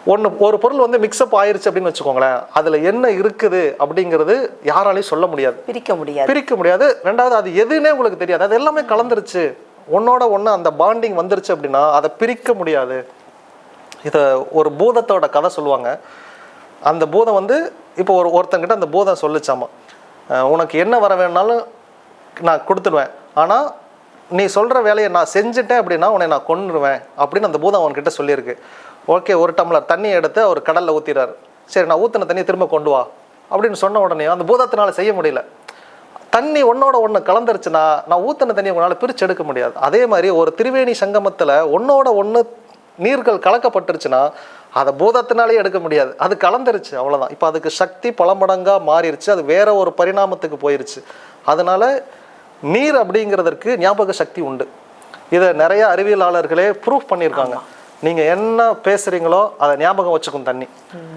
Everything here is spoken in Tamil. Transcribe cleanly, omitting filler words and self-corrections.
ஒரு பொருள் வந்து மிக்ஸ்அப் ஆயிருச்சு அப்படின்னு வச்சுக்கோங்களேன், அதுல என்ன இருக்குது அப்படிங்கிறது யாராலையும் சொல்ல முடியாது, பிரிக்க முடியாது. ரெண்டாவது அது எதுன்னே உங்களுக்கு தெரியாது, அது எல்லாமே கலந்துருச்சு, ஒன்னோட ஒன்று அந்த பாண்டிங் வந்துருச்சு அப்படின்னா அதை பிரிக்க முடியாது. இதை ஒரு பூதத்தோட கதை சொல்லுவாங்க. அந்த பூதம் வந்து இப்போ ஒருத்தங்கிட்ட அந்த பூதம் சொல்லிச்சாமா, உனக்கு என்ன வர வேணாலும் நான் கொடுத்துடுவேன், ஆனால் நீ சொல்கிற வேலையை நான் செஞ்சுட்டேன் அப்படின்னா உன்னை நான் கொன்னுருவேன் அப்படின்னு அந்த பூதம் அவன்கிட்ட சொல்லியிருக்கு. ஓகே, ஒரு டம்ளர் தண்ணியை எடுத்து அவர் கடலில் ஊற்றிறாரு. சரி, நான் ஊற்றின தண்ணியை திரும்ப கொண்டு வா அப்படின்னு சொன்ன உடனே அந்த பூதத்தினால செய்ய முடியல. தண்ணி ஒன்னோட ஒன்று கலந்துருச்சுன்னா நான் ஊற்றின தண்ணியை உங்களால் பிரித்து எடுக்க முடியாது. அதே மாதிரி ஒரு திரிவேணி சங்கமத்தில் ஒன்னோட ஒன்று நீர்கள் கலக்கப்பட்டுருச்சுன்னா அதை பூதத்தினாலே எடுக்க முடியாது, அது கலந்துருச்சு, அவ்வளோதான். இப்போ அதுக்கு சக்தி பல மடங்காக மாறிடுச்சு, அது வேற ஒரு பரிணாமத்துக்கு போயிருச்சு. அதனால நீர் அப்படிங்கிறதுக்கு ஞாபக சக்தி உண்டு. இதை நிறைய அறிவியலாளர்களே ப்ரூஃப் பண்ணியிருக்காங்க. நீங்கள் என்ன பேசுகிறீங்களோ அதை ஞாபகம் வச்சுக்கும் தண்ணி.